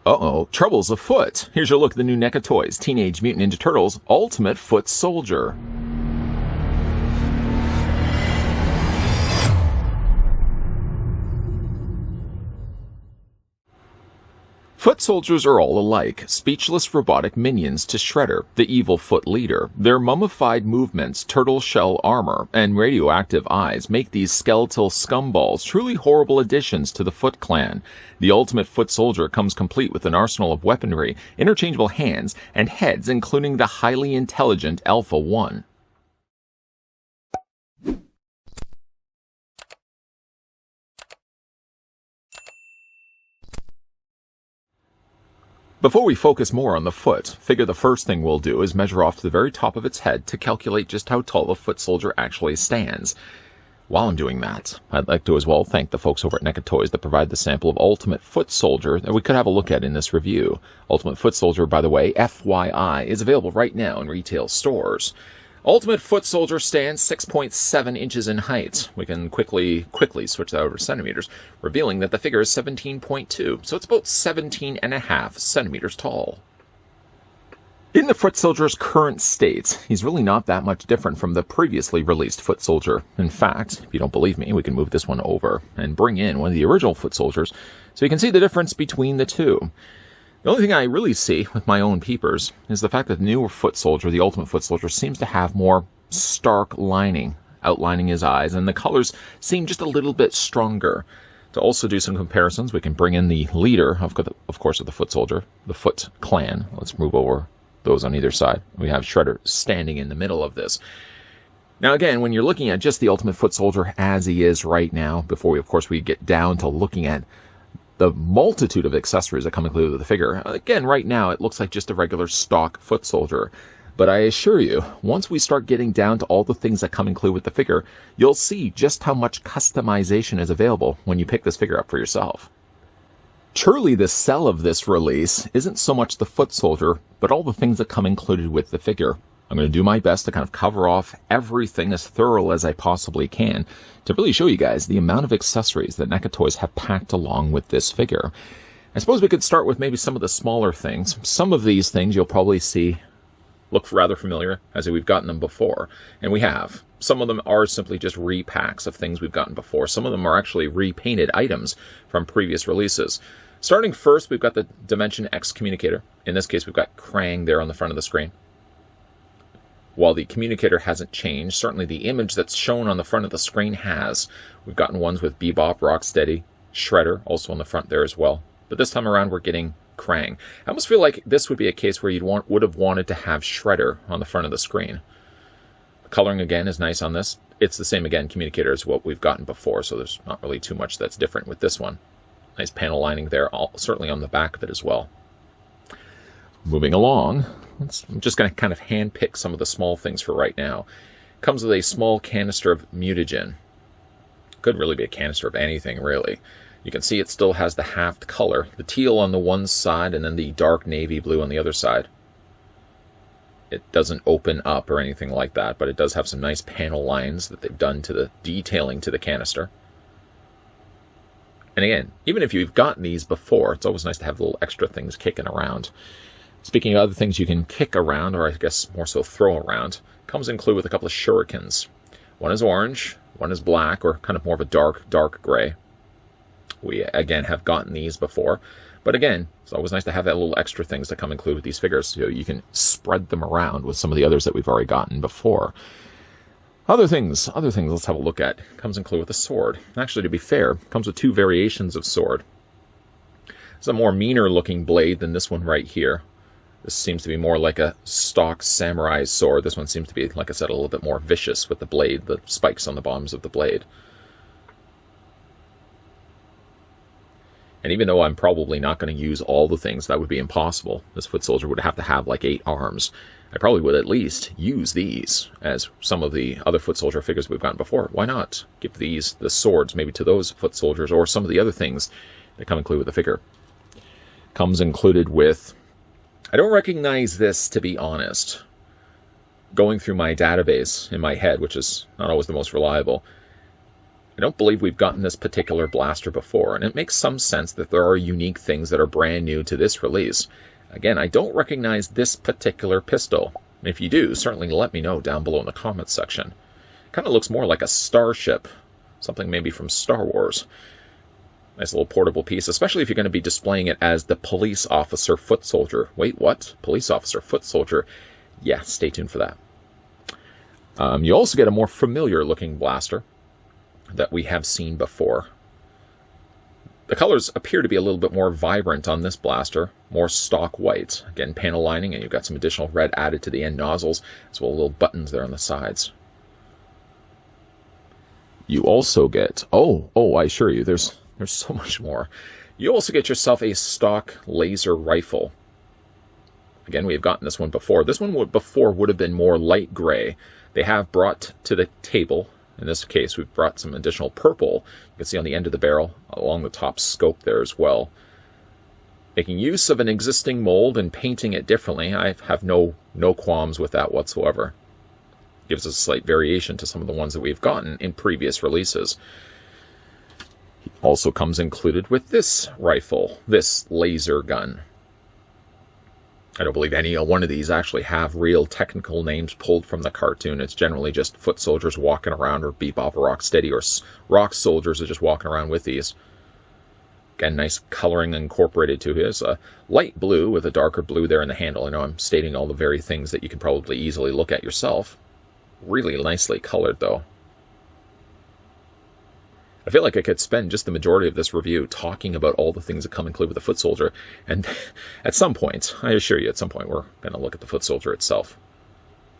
Uh-oh, trouble's afoot. Here's your look at the new NECA Toys Teenage Mutant Ninja Turtles Ultimate Foot Soldier. Foot soldiers are all alike, speechless robotic minions to Shredder, the evil foot leader. Their mummified movements, turtle shell armor, and radioactive eyes make these skeletal scumballs truly horrible additions to the Foot Clan. The ultimate foot soldier comes complete with an arsenal of weaponry, interchangeable hands, and heads including the highly intelligent Alpha 1. Before we focus more on the foot, figure the first thing we'll do is measure off to the very top of its head to calculate just how tall the foot soldier actually stands. While I'm doing that, I'd like to as well thank the folks over at NECA Toys that provide the sample of Ultimate Foot Soldier that we could have a look at in this review. Ultimate Foot Soldier, by the way, FYI, is available right now in retail stores. Ultimate Foot Soldier stands 6.7 inches in height. We can quickly switch that over to centimeters, revealing that the figure is 17.2, so it's about 17.5 centimeters tall. In the Foot Soldier's current state, he's really not that much different from the previously released Foot Soldier. In fact, if you don't believe me, we can move this one over and bring in one of the original Foot Soldiers so you can see the difference between the two. The only thing I really see with my own peepers is the fact that the newer Foot Soldier, the Ultimate Foot Soldier, seems to have more stark lining, outlining his eyes, and the colors seem just a little bit stronger. To also do some comparisons, we can bring in the leader, of course, of the Foot Soldier, the Foot Clan. Let's move over those on either side. We have Shredder standing in the middle of this. Now again, when you're looking at just the Ultimate Foot Soldier as he is right now, before we get down to looking at the multitude of accessories that come included with the figure, again, right now, it looks like just a regular stock Foot Soldier. But I assure you, once we start getting down to all the things that come included with the figure, you'll see just how much customization is available when you pick this figure up for yourself. Truly, the sell of this release isn't so much the Foot Soldier, but all the things that come included with the figure. I'm going to do my best to kind of cover off everything as thorough as I possibly can to really show you guys the amount of accessories that NECA Toys have packed along with this figure. I suppose we could start with maybe some of the smaller things. Some of these things you'll probably see look rather familiar, as if we've gotten them before, and we have. Some of them are simply just repacks of things we've gotten before. Some of them are actually repainted items from previous releases. Starting first, we've got the Dimension X communicator. In this case, we've got Krang there on the front of the screen. While the communicator hasn't changed, certainly the image that's shown on the front of the screen has. We've gotten ones with Bebop, Rocksteady, Shredder, also on the front there as well. But this time around, we're getting Krang. I almost feel like this would be a case where would have wanted to have Shredder on the front of the screen. The coloring, again, is nice on this. It's the same, again, communicator as what we've gotten before, so there's not really too much that's different with this one. Nice panel lining there, certainly on the back of it as well. Moving along, I'm just going to kind of hand-pick some of the small things for right now. Comes with a small canister of mutagen. Could really be a canister of anything, really. You can see it still has the halved color, the teal on the one side and then the dark navy blue on the other side. It doesn't open up or anything like that, but it does have some nice panel lines that they've done to the detailing to the canister. And again, even if you've gotten these before, it's always nice to have little extra things kicking around. Speaking of other things you can kick around, or I guess more so throw around, comes included with a couple of shurikens. One is orange, one is black, or kind of more of a dark gray. We, again, have gotten these before. But again, it's always nice to have that little extra things that come included with these figures, so you can spread them around with some of the others that we've already gotten before. Other things let's have a look at. Comes included with a sword. Actually, to be fair, comes with two variations of sword. It's a more meaner looking blade than this one right here. This seems to be more like a stock samurai sword. This one seems to be, like I said, a little bit more vicious with the blade, the spikes on the bottoms of the blade. And even though I'm probably not going to use all the things, that would be impossible. This foot soldier would have to have like 8 arms. I probably would at least use these as some of the other foot soldier figures we've gotten before. Why not give the swords maybe to those foot soldiers or some of the other things that come included with the figure. Comes included with... I don't recognize this, to be honest. Going through my database in my head, which is not always the most reliable, I don't believe we've gotten this particular blaster before, and it makes some sense that there are unique things that are brand new to this release. Again, I don't recognize this particular pistol. If you do, certainly let me know down below in the comments section. Kind of looks more like a starship, something maybe from Star Wars. Nice little portable piece, especially if you're going to be displaying it as the police officer foot soldier. Wait, what? Police officer foot soldier? Yeah, stay tuned for that. You also get a more familiar looking blaster that we have seen before. The colors appear to be a little bit more vibrant on this blaster, more stock white. Again, panel lining, and you've got some additional red added to the end nozzles, as well as little buttons there on the sides. You also get, I assure you, there's so much more. You also get yourself a stock laser rifle. Again, we have gotten this one before. This one would have been more light gray. They have brought to the table, in this case, we've brought some additional purple. You can see on the end of the barrel, along the top scope there as well. Making use of an existing mold and painting it differently, I have no qualms with that whatsoever. Gives us a slight variation to some of the ones that we've gotten in previous releases. Also comes included with this rifle, this laser gun. I don't believe any one of these actually have real technical names pulled from the cartoon. It's generally just foot soldiers walking around, or Bebop or Rocksteady, or rock soldiers are just walking around with these. Again, nice coloring incorporated to his. Light blue with a darker blue there in the handle. I know I'm stating all the very things that you can probably easily look at yourself. Really nicely colored, though. I feel like I could spend just the majority of this review talking about all the things that come included with the foot soldier, and at some point, I assure you, at some point, we're going to look at the foot soldier itself.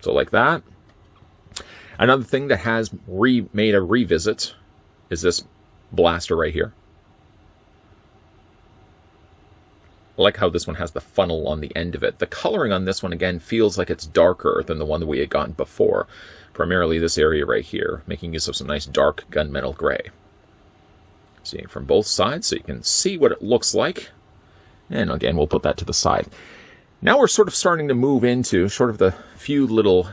So like that. Another thing that has made a revisit is this blaster right here. I like how this one has the funnel on the end of it. The coloring on this one, again, feels like it's darker than the one that we had gotten before. Primarily this area right here, making use of some nice dark gunmetal gray. Seeing from both sides so you can see what it looks like. And again, we'll put that to the side. Now we're sort of starting to move into, short of the few little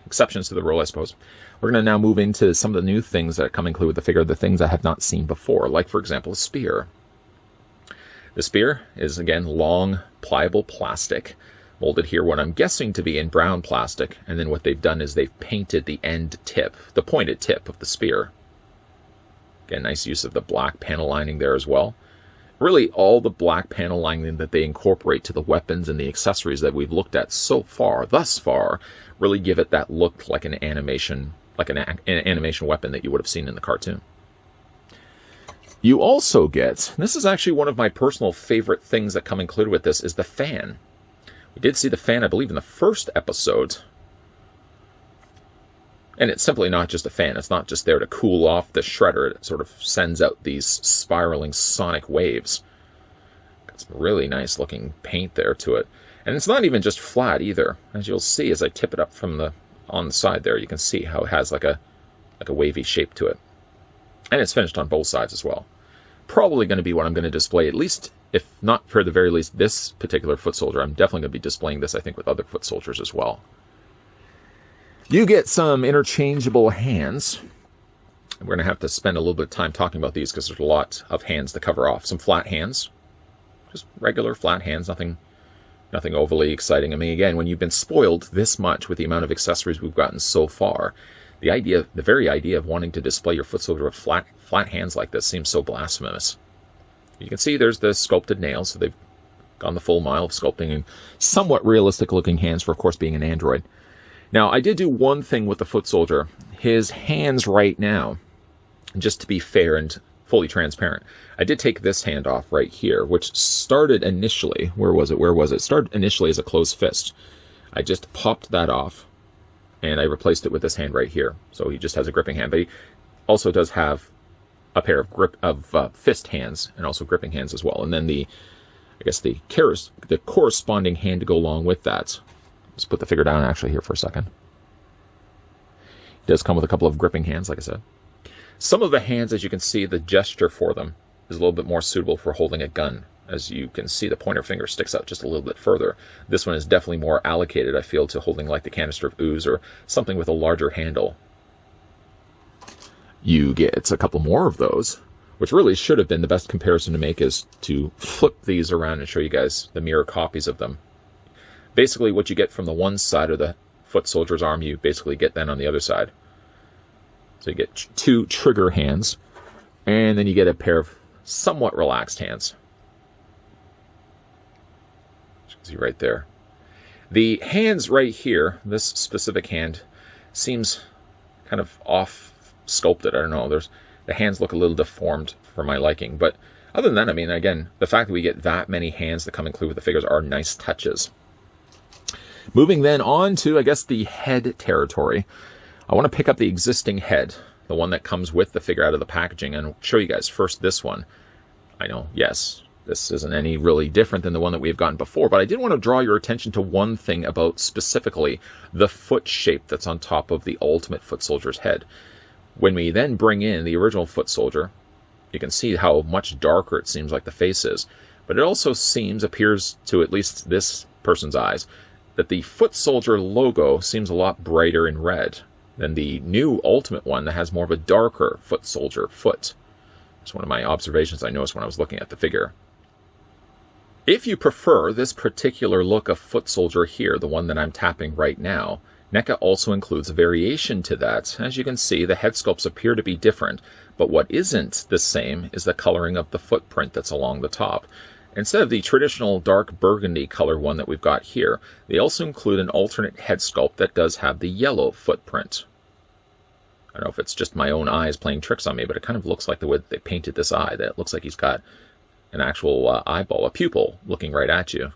exceptions to the rule, I suppose, we're going to now move into some of the new things that come included with the figure, the things I have not seen before, like, for example, a spear. The spear is, again, long, pliable plastic, molded here what I'm guessing to be in brown plastic, and then what they've done is they've painted the end tip, the pointed tip of the spear. Again, nice use of the black panel lining there as well. Really, all the black panel lining that they incorporate to the weapons and the accessories that we've looked at so far, thus far, really give it that look like an animation, animation weapon that you would have seen in the cartoon. You also get, this is actually one of my personal favorite things that come included with this, is the fan. We did see the fan, I believe, in the first episode. And it's simply not just a fan. It's not just there to cool off the shredder. It sort of sends out these spiraling sonic waves. Got some really nice looking paint there to it. And it's not even just flat either. As you'll see as I tip it up from on the side there, you can see how it has like a wavy shape to it. And it's finished on both sides as well. Probably going to be what I'm going to display, at least, if not for the very least, this particular foot soldier. I'm definitely going to be displaying this, I think, with other foot soldiers as well. You get some interchangeable hands. We're going to have to spend a little bit of time talking about these because there's a lot of hands to cover off. Some flat hands. Just regular flat hands, nothing overly exciting. I mean, again, when you've been spoiled this much with the amount of accessories we've gotten so far, the very idea of wanting to display your foot soldier with flat hands like this seems so blasphemous. You can see there's the sculpted nails, so they've gone the full mile of sculpting and somewhat realistic looking hands for, of course, being an android. Now, I did do one thing with the foot soldier. His hands right now, just to be fair and fully transparent, I did take this hand off right here, which started initially, where was it? Started initially as a closed fist. I just popped that off, and I replaced it with this hand right here. So he just has a gripping hand, but he also does have a pair of fist hands and also gripping hands as well. And then the corresponding hand to go along with that. Let's put the figure down actually here for a second. It does come with a couple of gripping hands, like I said. Some of the hands, as you can see, the gesture for them is a little bit more suitable for holding a gun. As you can see, the pointer finger sticks out just a little bit further. This one is definitely more allocated, I feel, to holding like the canister of ooze or something with a larger handle. You get a couple more of those, which really should have been the best comparison to make is to flip these around and show you guys the mirror copies of them. Basically, what you get from the one side of the foot soldier's arm, you basically get then on the other side. So you get two trigger hands, and then you get a pair of somewhat relaxed hands. As you can see right there. The hands right here, this specific hand, seems kind of off sculpted. I don't know. The hands look a little deformed for my liking. But other than that, I mean, again, the fact that we get that many hands that come included with the figures are nice touches. Moving then on to, I guess, the head territory. I want to pick up the existing head, the one that comes with the figure out of the packaging, and show you guys first this one. I know, yes, this isn't any really different than the one that we've gotten before, but I did want to draw your attention to one thing about specifically the foot shape that's on top of the ultimate foot soldier's head. When we then bring in the original foot soldier, you can see how much darker it seems like the face is, but it also appears to at least this person's eyes, that the foot soldier logo seems a lot brighter in red than the new ultimate one that has more of a darker foot soldier foot. It's one of my observations I noticed when I was looking at the figure. If you prefer this particular look of foot soldier here, the one that I'm tapping right now, NECA also includes a variation to that. As you can see, the head sculpts appear to be different, but what isn't the same is the coloring of the footprint that's along the top. Instead of the traditional dark burgundy color one that we've got here, they also include an alternate head sculpt that does have the yellow footprint. I don't know if it's just my own eyes playing tricks on me, but it kind of looks like the way that they painted this eye, that it looks like he's got an actual eyeball, a pupil, looking right at you.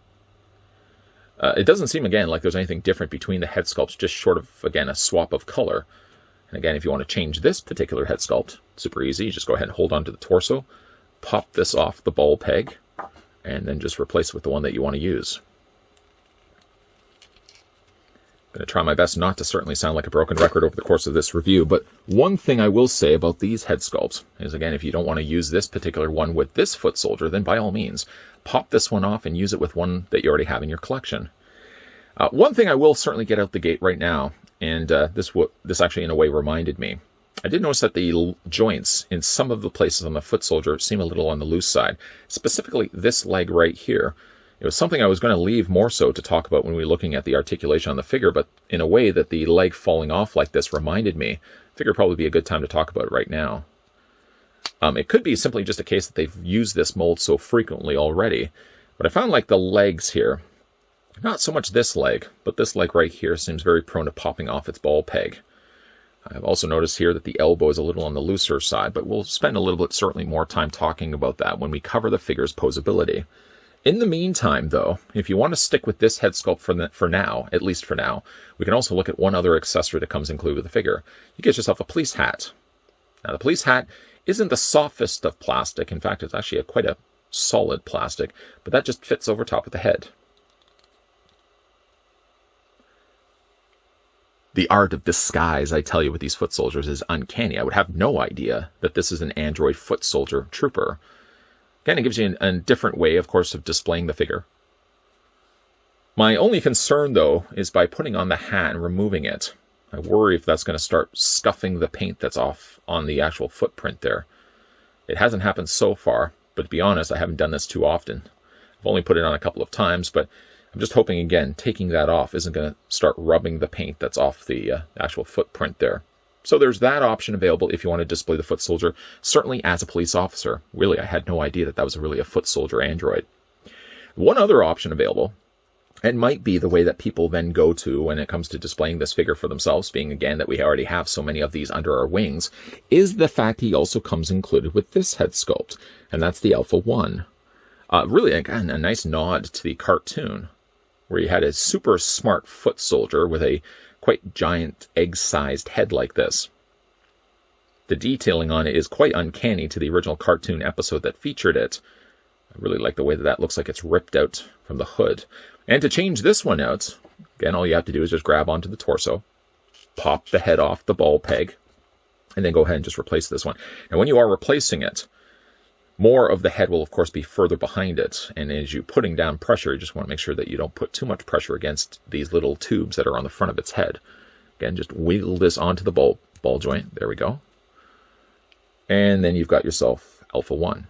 It doesn't seem, again, like there's anything different between the head sculpts, just short of, again, a swap of color. And again, if you want to change this particular head sculpt, super easy. You just go ahead and hold on to the torso, pop this off the ball peg, and then just replace it with the one that you want to use. I'm going to try my best not to certainly sound like a broken record over the course of this review, but one thing I will say about these head sculpts is, again, if you don't want to use this particular one with this foot soldier, then by all means, pop this one off and use it with one that you already have in your collection. One thing I will certainly get out the gate right now, and this actually in a way reminded me, I did notice that the joints in some of the places on the foot soldier seem a little on the loose side, specifically this leg right here. It was something I was going to leave more so to talk about when we were looking at the articulation on the figure, but in a way that the leg falling off like this reminded me, I figure it'd probably be a good time to talk about it right now. It could be simply just a case that they've used this mold so frequently already, but I found like the legs here, not so much this leg, but this leg right here seems very prone to popping off its ball peg. I've also noticed here that the elbow is a little on the looser side, but we'll spend a little bit, certainly more time talking about that when we cover the figure's posability. In the meantime, though, if you want to stick with this head sculpt for now, at least for now, we can also look at one other accessory that comes included with the figure. You get yourself a police hat. Now, the police hat isn't the softest of plastic. In fact, it's actually quite a solid plastic, but that just fits over top of the head. The art of disguise, I tell you, with these foot soldiers is uncanny. I would have no idea that this is an android foot soldier trooper. Again, it gives you a different way, of course, of displaying the figure. My only concern, though, is by putting on the hat and removing it. I worry if that's going to start scuffing the paint that's off on the actual footprint there. It hasn't happened so far, but to be honest, I haven't done this too often. I've only put it on a couple of times, but I'm just hoping, again, taking that off isn't going to start rubbing the paint that's off the actual footprint there. So there's that option available if you want to display the foot soldier, certainly as a police officer. Really, I had no idea that was really a foot soldier android. One other option available, and might be the way that people then go to when it comes to displaying this figure for themselves, being, again, that we already have so many of these under our wings, is the fact he also comes included with this head sculpt, and that's the Alpha 1. Really, again, a nice nod to the cartoon, where you had a super smart foot soldier with a quite giant egg-sized head like this. The detailing on it is quite uncanny to the original cartoon episode that featured it. I really like the way that that looks like it's ripped out from the hood. And to change this one out, again, all you have to do is just grab onto the torso, pop the head off the ball peg, and then go ahead and just replace this one. And when you are replacing it, more of the head will, of course, be further behind it. And as you're putting down pressure, you just want to make sure that you don't put too much pressure against these little tubes that are on the front of its head. Again, just wiggle this onto the ball joint. There we go. And then you've got yourself Alpha 1.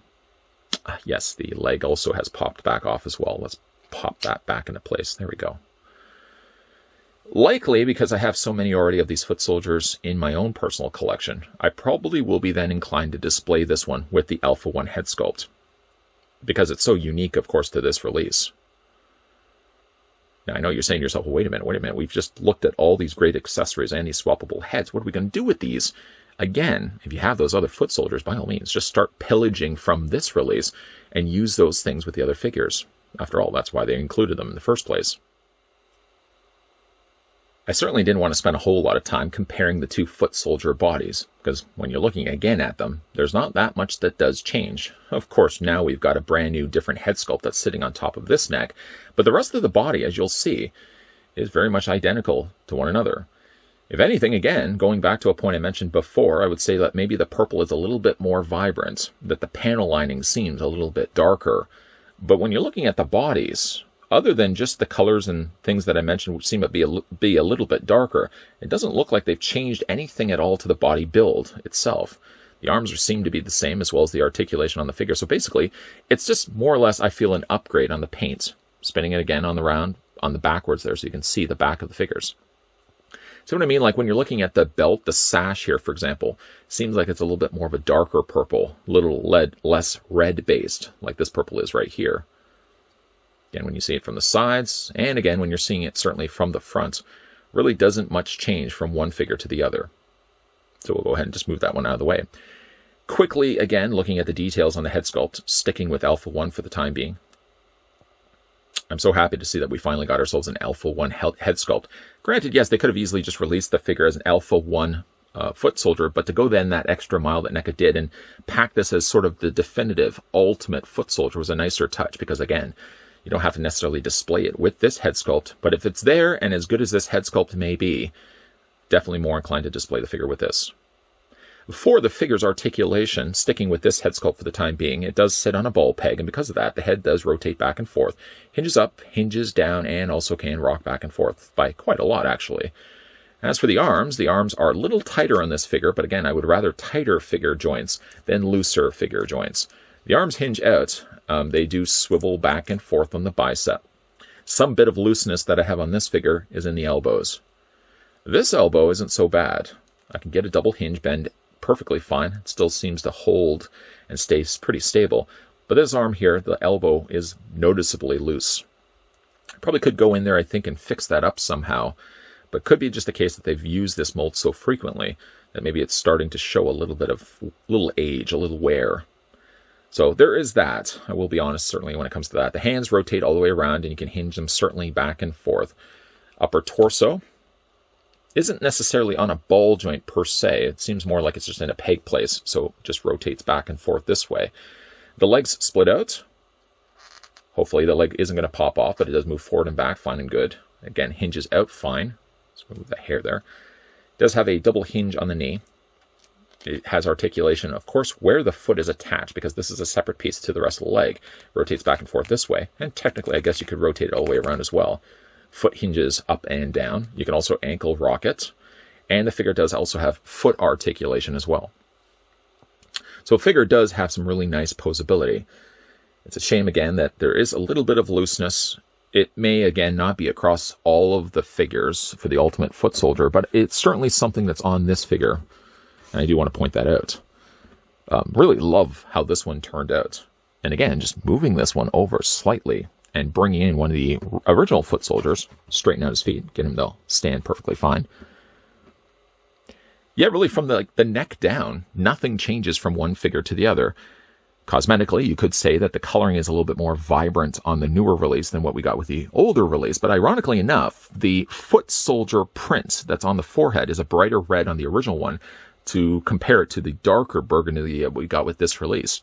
Yes, the leg also has popped back off as well. Let's pop that back into place. There we go. Likely, because I have so many already of these foot soldiers in my own personal collection, I probably will be then inclined to display this one with the Alpha 1 head sculpt, because it's so unique, of course, to this release. Now, I know you're saying to yourself, well, wait a minute, we've just looked at all these great accessories and these swappable heads. What are we going to do with these? Again, if you have those other foot soldiers, by all means, just start pillaging from this release and use those things with the other figures. After all, that's why they included them in the first place. I certainly didn't want to spend a whole lot of time comparing the two foot soldier bodies, because when you're looking again at them, there's not that much that does change. Of course, now we've got a brand new different head sculpt that's sitting on top of this neck, but the rest of the body, as you'll see, is very much identical to one another. If anything, again, going back to a point I mentioned before, I would say that maybe the purple is a little bit more vibrant, that the panel lining seems a little bit darker. But when you're looking at the bodies, other than just the colors and things that I mentioned which seem to be a little bit darker, it doesn't look like they've changed anything at all to the body build itself. The arms seem to be the same, as well as the articulation on the figure. So basically, it's just more or less, I feel, an upgrade on the paint. Spinning it again on the backwards there so you can see the back of the figures. See what I mean? Like when you're looking at the belt, the sash here, for example, seems like it's a little bit more of a darker purple, less red-based, like this purple is right here. Again, when you see it from the sides, and again, when you're seeing it certainly from the front, really doesn't much change from one figure to the other. So we'll go ahead and just move that one out of the way. Quickly, again, looking at the details on the head sculpt, sticking with Alpha 1 for the time being. I'm so happy to see that we finally got ourselves an Alpha 1 head sculpt. Granted, yes, they could have easily just released the figure as an Alpha 1 foot soldier, but to go then that extra mile that NECA did and pack this as sort of the definitive ultimate foot soldier was a nicer touch, because again, you don't have to necessarily display it with this head sculpt, but if it's there and as good as this head sculpt may be, definitely more inclined to display the figure with this. For the figure's articulation, sticking with this head sculpt for the time being, it does sit on a ball peg, and because of that, the head does rotate back and forth, hinges up, hinges down, and also can rock back and forth by quite a lot, actually. As for the arms are a little tighter on this figure, but again, I would rather tighter figure joints than looser figure joints. The arms hinge out. They do swivel back and forth on the bicep. Some bit of looseness that I have on this figure is in the elbows. This elbow isn't so bad. I can get a double hinge bend perfectly fine. It still seems to hold and stays pretty stable. But this arm here, the elbow, is noticeably loose. I probably could go in there, I think, and fix that up somehow. But it could be just a case that they've used this mold so frequently that maybe it's starting to show a little bit of age, a little wear. So there is that. I will be honest, certainly, when it comes to that. The hands rotate all the way around, and you can hinge them certainly back and forth. Upper torso isn't necessarily on a ball joint per se. It seems more like it's just in a peg place, so it just rotates back and forth this way. The legs split out. Hopefully the leg isn't going to pop off, but it does move forward and back fine and good. Again, hinges out fine. Let's move the hair there. It does have a double hinge on the knee. It has articulation, of course, where the foot is attached, because this is a separate piece to the rest of the leg. It rotates back and forth this way, and technically I guess you could rotate it all the way around as well. Foot hinges up and down. You can also ankle rock it, and the figure does also have foot articulation as well. So the figure does have some really nice posability. It's a shame, again, that there is a little bit of looseness. It may, again, not be across all of the figures for the ultimate foot soldier, but it's certainly something that's on this figure, and I do want to point that out. Really love how this one turned out. And again, just moving this one over slightly and bringing in one of the original foot soldiers, straighten out his feet, get him to stand perfectly fine. Yeah, really from the neck down, nothing changes from one figure to the other. Cosmetically, you could say that the coloring is a little bit more vibrant on the newer release than what we got with the older release, but ironically enough, the foot soldier print that's on the forehead is a brighter red on the original one to compare it to the darker burgundy that we got with this release.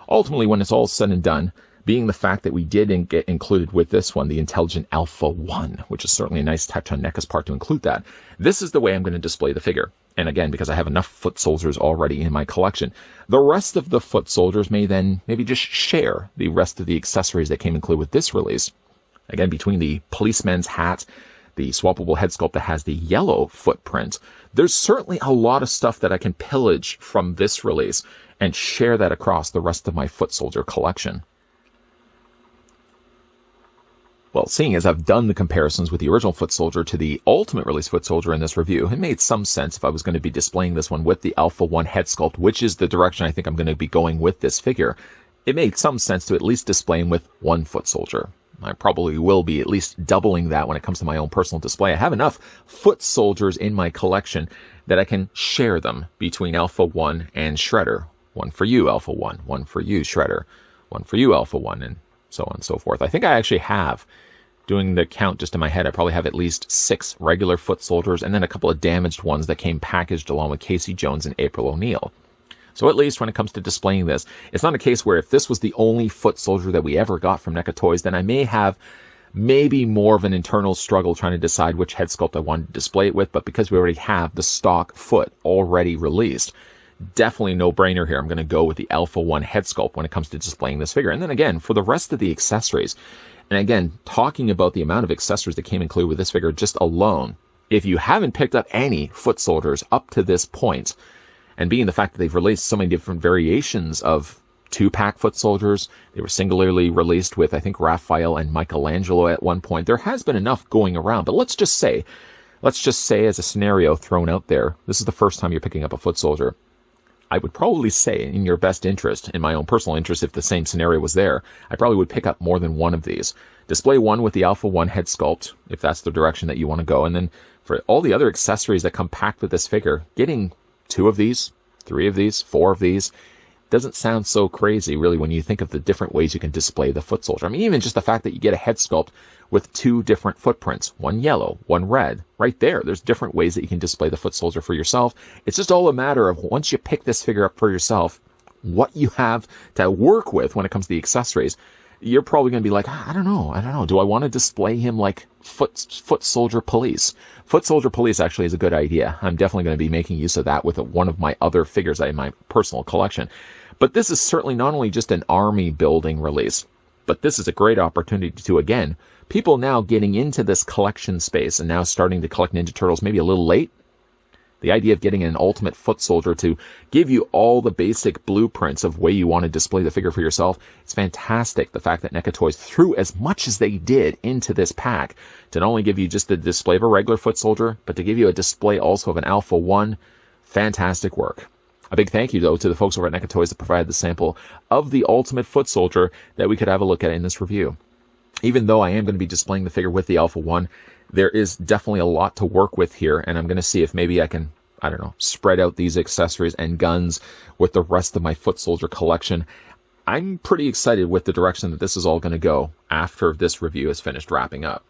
Ultimately, when it's all said and done, being the fact that we did get included with this one, the Intelligent Alpha 1, which is certainly a nice touch on NECA's part to include that. This is the way I'm going to display the figure. And again, because I have enough foot soldiers already in my collection, the rest of the foot soldiers may then maybe just share the rest of the accessories that came included with this release. Again, between the policeman's hat, the swappable head sculpt that has the yellow footprint. There's certainly a lot of stuff that I can pillage from this release and share that across the rest of my foot soldier collection. Well, seeing as I've done the comparisons with the original foot soldier to the ultimate release foot soldier in this review, it made some sense if I was going to be displaying this one with the Alpha 1 head sculpt, which is the direction I think I'm going to be going with this figure. It made some sense to at least display him with one foot soldier. I probably will be at least doubling that when it comes to my own personal display. I have enough foot soldiers in my collection that I can share them between Alpha 1 and Shredder. One for you, Alpha 1. One for you, Shredder. One for you, Alpha 1, and so on and so forth. I think I actually have, doing the count just in my head, I probably have at least 6 regular foot soldiers and then a couple of damaged ones that came packaged along with Casey Jones and April O'Neil. So at least when it comes to displaying this, it's not a case where if this was the only foot soldier that we ever got from NECA Toys, then I may have maybe more of an internal struggle trying to decide which head sculpt I wanted to display it with, but because we already have the stock foot already released, definitely no brainer here. I'm going to go with the Alpha 1 head sculpt when it comes to displaying this figure. And then again, for the rest of the accessories, and again, talking about the amount of accessories that came included with this figure just alone, if you haven't picked up any foot soldiers up to this point, and being the fact that they've released so many different variations of 2-pack foot soldiers, they were singularly released with, I think, Raphael and Michelangelo at one point. There has been enough going around, but let's just say as a scenario thrown out there, this is the first time you're picking up a foot soldier. I would probably say, in your best interest, in my own personal interest, if the same scenario was there, I probably would pick up more than one of these. Display one with the Alpha 1 head sculpt, if that's the direction that you want to go, and then for all the other accessories that come packed with this figure, getting 2 of these, 3 of these, 4 of these, doesn't sound so crazy, really, when you think of the different ways you can display the foot soldier. I mean, even just the fact that you get a head sculpt with 2 different footprints, one yellow, one red, right there. There's different ways that you can display the foot soldier for yourself. It's just all a matter of, once you pick this figure up for yourself, what you have to work with when it comes to the accessories. You're probably going to be like, I don't know. Do I want to display him like foot soldier police? Foot soldier police actually is a good idea. I'm definitely going to be making use of that with one of my other figures in my personal collection. But this is certainly not only just an army building release, but this is a great opportunity to, again, people now getting into this collection space and now starting to collect Ninja Turtles maybe a little late. The idea of getting an ultimate foot soldier to give you all the basic blueprints of way you want to display the figure for yourself, it's fantastic. The fact that NECA Toys threw as much as they did into this pack to not only give you just the display of a regular foot soldier, but to give you a display also of an Alpha 1, fantastic work. A big thank you, though, to the folks over at NECA Toys that provided the sample of the ultimate foot soldier that we could have a look at in this review. Even though I am going to be displaying the figure with the Alpha 1, there is definitely a lot to work with here, and I'm going to see if maybe I can, spread out these accessories and guns with the rest of my foot soldier collection. I'm pretty excited with the direction that this is all going to go after this review is finished wrapping up.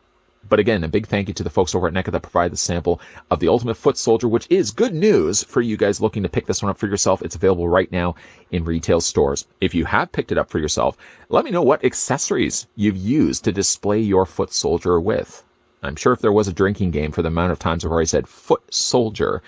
But again, a big thank you to the folks over at NECA that provided the sample of the Ultimate Foot Soldier, which is good news for you guys looking to pick this one up for yourself. It's available right now in retail stores. If you have picked it up for yourself, let me know what accessories you've used to display your foot soldier with. I'm sure if there was a drinking game for the amount of times where I said foot soldier,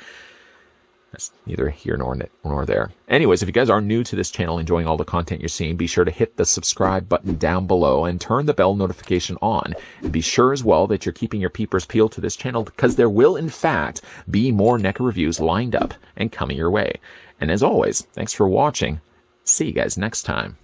that's neither here nor there. Anyways, if you guys are new to this channel, enjoying all the content you're seeing, be sure to hit the subscribe button down below and turn the bell notification on. And be sure as well that you're keeping your peepers peeled to this channel, because there will, in fact, be more NECA reviews lined up and coming your way. And as always, thanks for watching. See you guys next time.